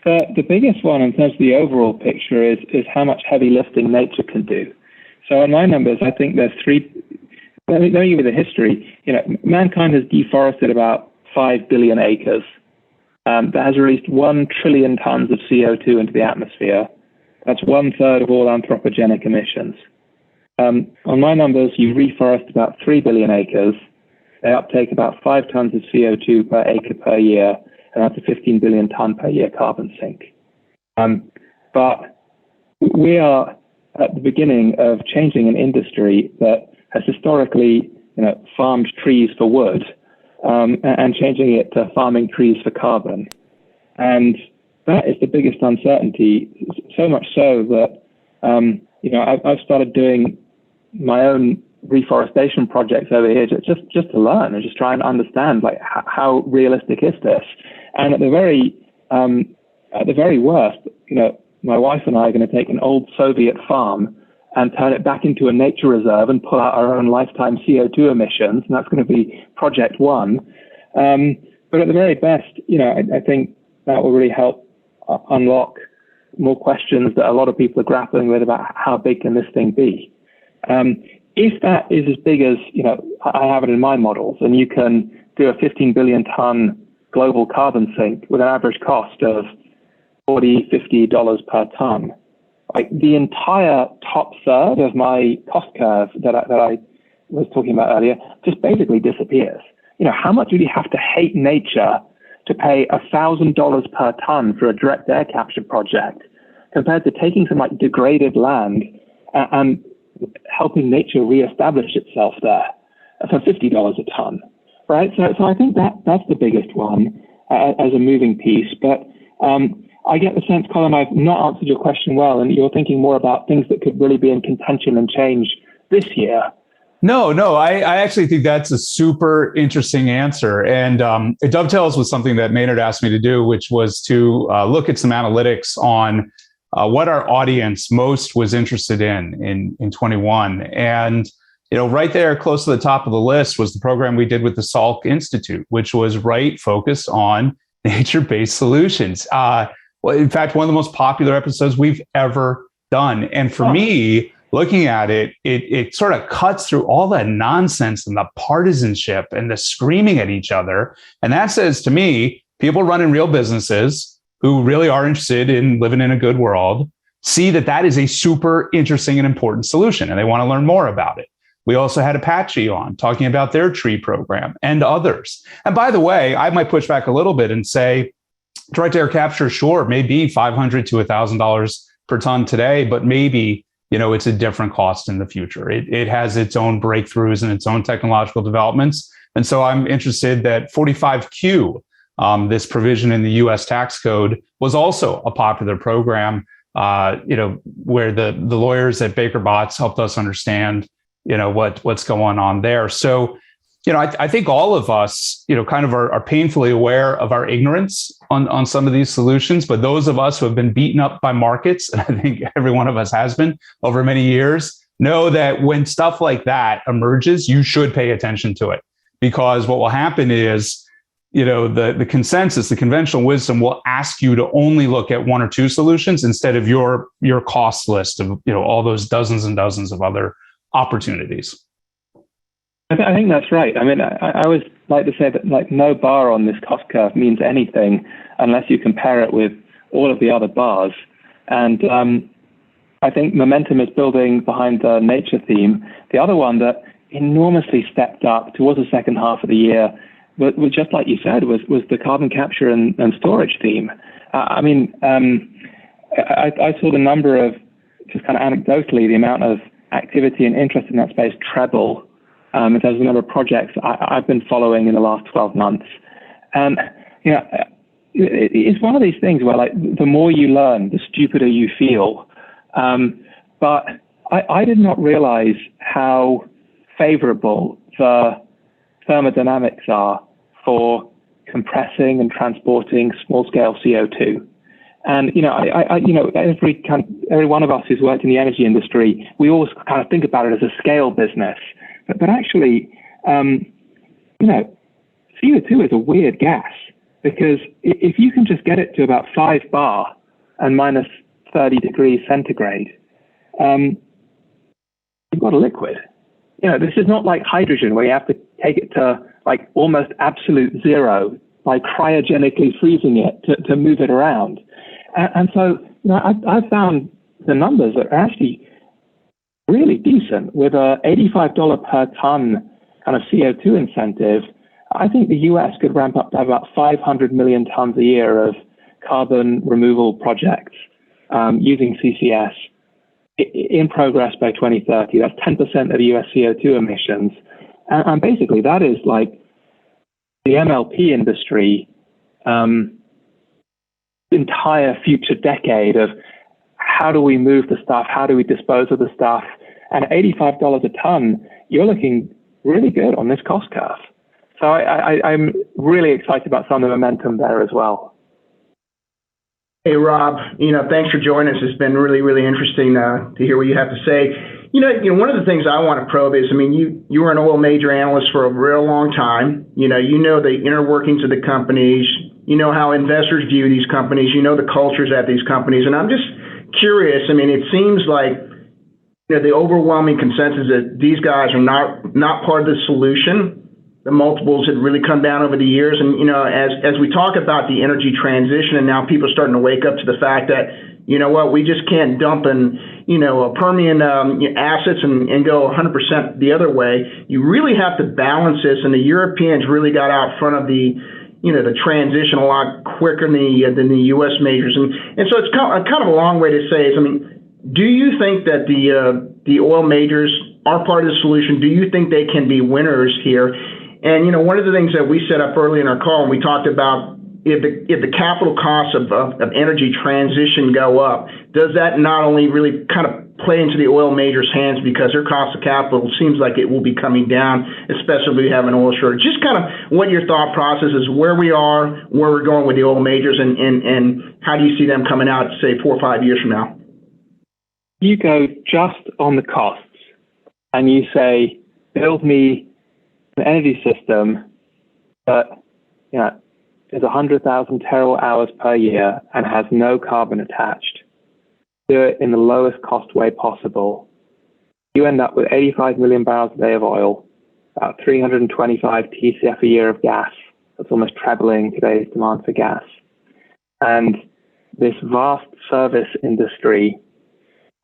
the biggest one in terms of the overall picture is how much heavy lifting nature can do. So in my numbers, I think there's three. Let me give you the history. Mankind has deforested about 5 billion acres. That has released 1 trillion tons of CO2 into the atmosphere. That's 1/3 of all anthropogenic emissions. On my numbers, you reforest about 3 billion acres. They uptake about 5 tons of CO2 per acre per year, and that's a 15 billion ton per year carbon sink. But we are at the beginning of changing an industry that has historically, farmed trees for wood, and changing it to farming trees for carbon. And that is the biggest uncertainty, so much so that, I've started doing my own reforestation projects over here just to learn and just try and understand, like, how realistic is this? And at the very worst, my wife and I are going to take an old Soviet farm and turn it back into a nature reserve and pull out our own lifetime CO2 emissions. And that's going to be project one. But at the very best, I think that will really help unlock more questions that a lot of people are grappling with about how big can this thing be. If that is as big as, I have it in my models, and you can do a 15 billion ton global carbon sink with an average cost of $40, $50 per ton, like the entire top third of my cost curve that I was talking about earlier just basically disappears. How much would you have to hate nature to pay $1,000 per ton for a direct air capture project compared to taking some degraded land and helping nature reestablish itself there for $50 a ton, right? So I think that's the biggest one as a moving piece. But I get the sense, Colin, I've not answered your question well, and you're thinking more about things that could really be in contention and change this year. No, I actually think that's a super interesting answer. And it dovetails with something that Maynard asked me to do, which was to look at some analytics on what our audience most was interested in 21. And, right there close to the top of the list was the program we did with the Salk Institute, which was focused on nature-based solutions. Well, in fact, one of the most popular episodes we've ever done. And for me, looking at it, it sort of cuts through all that nonsense and the partisanship and the screaming at each other. And that says to me, people running real businesses who really are interested in living in a good world see that is a super interesting and important solution, and they want to learn more about it. We also had Apache on talking about their tree program and others. And by the way, I might push back a little bit and say direct air capture, sure, may be $500 to $1,000 per ton today, but maybe, it's a different cost in the future. It has its own breakthroughs and its own technological developments. And so I'm interested that 45Q, this provision in the U.S. tax code, was also a popular program, where the lawyers at Baker Botts helped us understand, what's going on there. So, I think all of us, kind of are painfully aware of our ignorance on some of these solutions. But those of us who have been beaten up by markets, and I think every one of us has been over many years, know that when stuff like that emerges, you should pay attention to it. Because what will happen is, the consensus, the conventional wisdom will ask you to only look at one or two solutions instead of your cost list of, all those dozens and dozens of other opportunities. I think that's right. I mean, I always like to say that no bar on this cost curve means anything unless you compare it with all of the other bars. And I think momentum is building behind the nature theme. The other one that enormously stepped up towards the second half of the year, was just like you said, was the carbon capture and storage theme. I saw the number of, just kind of anecdotally, the amount of activity and interest in that space treble in terms of the number of projects I've been following in the last 12 months. And, it's one of these things where, the more you learn, the stupider you feel. But I did not realize how favorable the thermodynamics are for compressing and transporting small-scale CO2. And, every one of us who's worked in the energy industry, we always kind of think about it as a scale business. But actually, CO2 is a weird gas, because if you can just get it to about 5 bar and minus 30 degrees centigrade, you've got a liquid. This is not like hydrogen where you have to take it to almost absolute zero by cryogenically freezing it to move it around. And so, I've found the numbers are actually really decent with a $85 per ton kind of CO2 incentive. I think the US could ramp up to about 500 million tons a year of carbon removal projects using CCS in progress by 2030. That's 10% of the US CO2 emissions. And basically that is the MLP industry entire future decade of how do we move the stuff? How do we dispose of the stuff? And $85 a ton, you're looking really good on this cost curve. So I'm really excited about some of the momentum there as well. Hey, Rob, thanks for joining us. It's been really, really interesting to hear what you have to say. One of the things I want to probe is, you were an oil major analyst for a real long time. You know the inner workings of the companies. You know how investors view these companies. You know the cultures at these companies. And I'm just curious. It seems like the overwhelming consensus that these guys are not part of the solution. The multiples had really come down over the years. And, as we talk about the energy transition, and now people are starting to wake up to the fact that, we just can't dump in, Permian assets and go 100% the other way. You really have to balance this. And the Europeans really got out front of the transition a lot quicker than the U.S. majors. And so it's kind of a long way to say is, do you think that the oil majors are part of the solution? Do you think they can be winners here? And, one of the things that we set up early in our call, and we talked about if the capital costs of energy transition go up, does that not only really kind of play into the oil majors' hands because their cost of capital seems like it will be coming down, especially if we have an oil shortage? Just kind of what your thought process is, where we are, where we're going with the oil majors, and how do you see them coming out, say, 4 or 5 years from now? You go just on the costs and you say, build me an energy system that is 100,000 terawatt hours per year and has no carbon attached. Do it in the lowest cost way possible. You end up with 85 million barrels a day of oil, about 325 TCF a year of gas. That's almost trebling today's demand for gas. And this vast service industry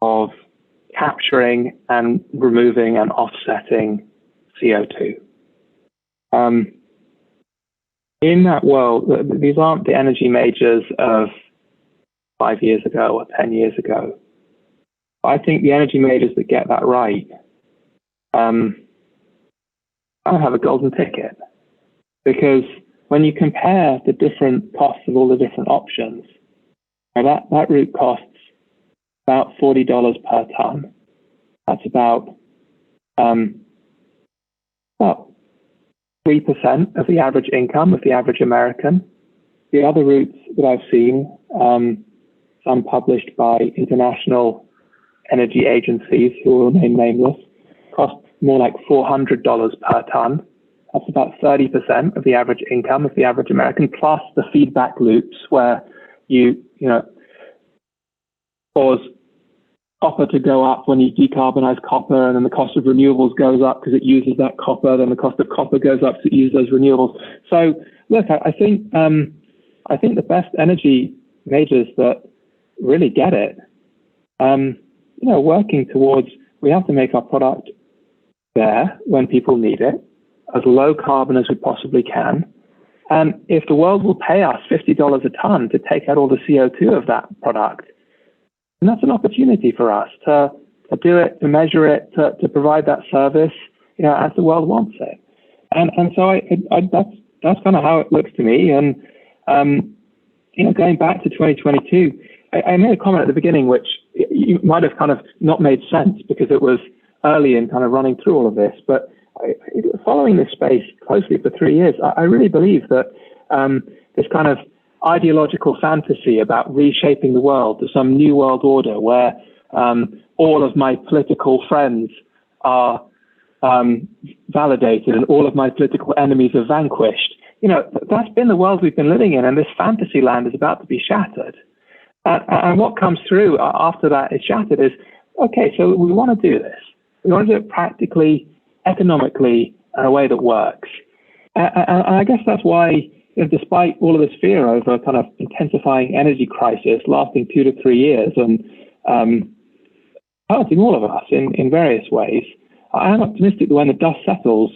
of capturing and removing and offsetting CO2. In that world, these aren't the energy majors of 5 years ago or 10 years ago. I think the energy majors that get that right, I have a golden ticket, because when you compare the different costs of all the different options, that route costs about $40 per ton. That's about 3% of the average income of the average American. The other routes that I've seen, some published by international energy agencies who will remain nameless, cost more like $400 per ton. That's about 30% of the average income of the average American, plus the feedback loops where you cause copper to go up when you decarbonize copper, and then the cost of renewables goes up because it uses that copper, then the cost of copper goes up because it uses those renewables. So look, I think the best energy majors that really get it, working towards, we have to make our product there when people need it, as low carbon as we possibly can. And if the world will pay us $50 a ton to take out all the CO2 of that product, and that's an opportunity for us to do it, to measure it, to provide that service, as the world wants it. And so that's kind of how it looks to me. And going back to 2022, I made a comment at the beginning which you might have kind of not made sense because it was early in kind of running through all of this. But following this space closely for 3 years, I really believe that this kind of ideological fantasy about reshaping the world to some new world order where all of my political friends are validated and all of my political enemies are vanquished. That's been the world we've been living in, and this fantasy land is about to be shattered. And what comes through after that is shattered is, okay, so we want to do this. We want to do it practically, economically, in a way that works. And I guess that's why, despite all of this fear over a kind of intensifying energy crisis lasting 2 to 3 years and hurting all of us in various ways, I am optimistic that when the dust settles,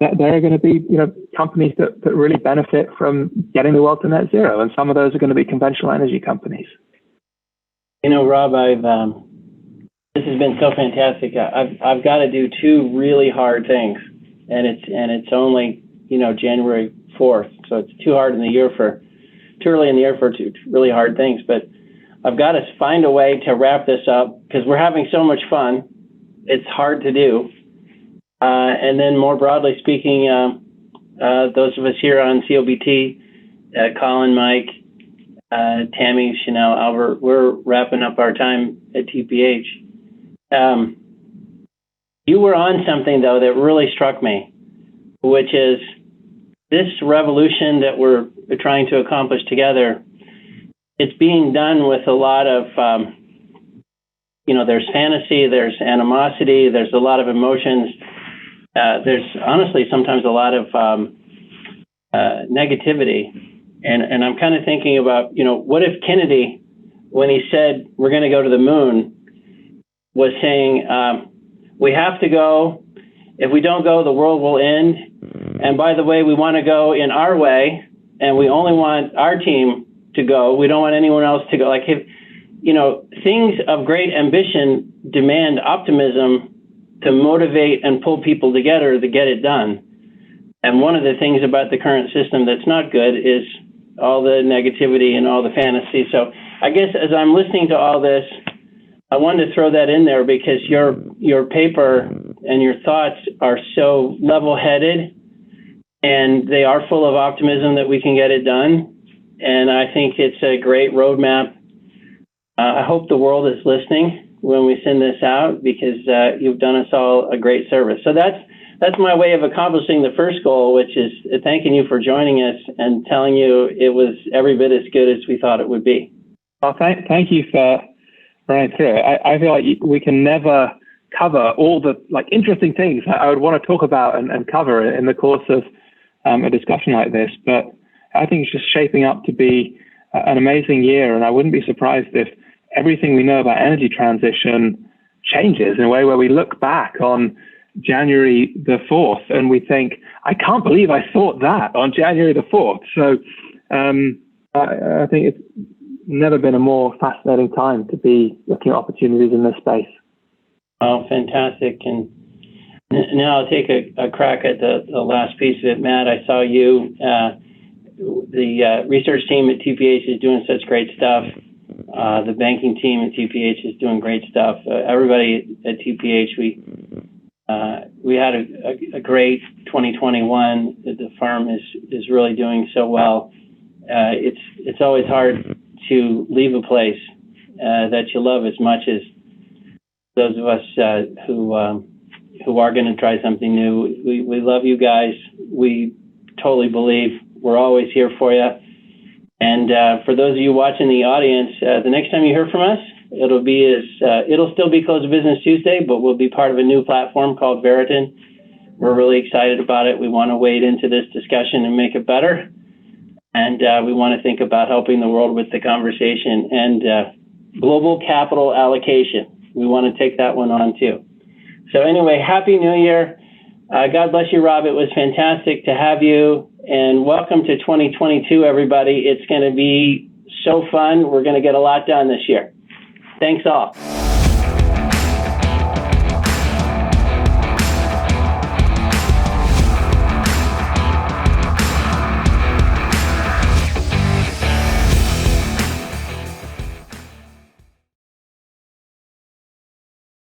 that there are going to be companies that really benefit from getting the world to net zero, and some of those are going to be conventional energy companies. Rob, this has been so fantastic. I've got to do 2 really hard things, and it's only January 4th, so it's too early in the year for 2 really hard things. But I've got to find a way to wrap this up because we're having so much fun. It's hard to do. And then more broadly speaking, those of us here on COBT, Colin, Mike, Tammy, Chanel, Albert, we're wrapping up our time at TPH. You were on something, though, that really struck me, which is this revolution that we're trying to accomplish together. It's being done with a lot of, there's fantasy, there's animosity, there's a lot of emotions. There's honestly sometimes a lot of negativity. And I'm kind of thinking about, what if Kennedy, when he said we're going to go to the moon, was saying, we have to go. If we don't go, the world will end. And by the way, we want to go in our way, and we only want our team to go. We don't want anyone else to go. Like, things of great ambition demand optimism to motivate and pull people together to get it done. And one of the things about the current system that's not good is all the negativity and all the fantasy. So I guess as I'm listening to all this, I wanted to throw that in there because your paper and your thoughts are so level-headed, and they are full of optimism that we can get it done. And I think it's a great roadmap. I hope the world is listening when we send this out because you've done us all a great service. So that's my way of accomplishing the first goal, which is thanking you for joining us and telling you it was every bit as good as we thought it would be. Well, thank you for running through it. I feel like we can never cover all the interesting things I would want to talk about and cover in the course of a discussion like this. But I think it's just shaping up to be an amazing year, and I wouldn't be surprised if everything we know about energy transition changes in a way where we look back on January the 4th and we think, I can't believe I thought that on January the 4th. So I think it's never been a more fascinating time to be looking at opportunities in this space. Oh, fantastic. And now I'll take a crack at the last piece of it. Matt, I saw you, the research team at TPH is doing such great stuff. The banking team at TPH is doing great stuff. Everybody at TPH, we had a great 2021. The firm is really doing so well. It's always hard to leave a place that you love as much as those of us who are going to try something new. We love you guys. We totally believe we're always here for you. And for those of you watching the audience, the next time you hear from us, it'll still be Close of Business Tuesday, but we'll be part of a new platform called Veriton. We're really excited about it. We want to wade into this discussion and make it better. And we want to think about helping the world with the conversation and global capital allocation. We want to take that one on too. So anyway, Happy New Year. God bless you, Rob. It was fantastic to have you. And welcome to 2022, everybody. It's going to be so fun. We're going to get a lot done this year. Thanks all.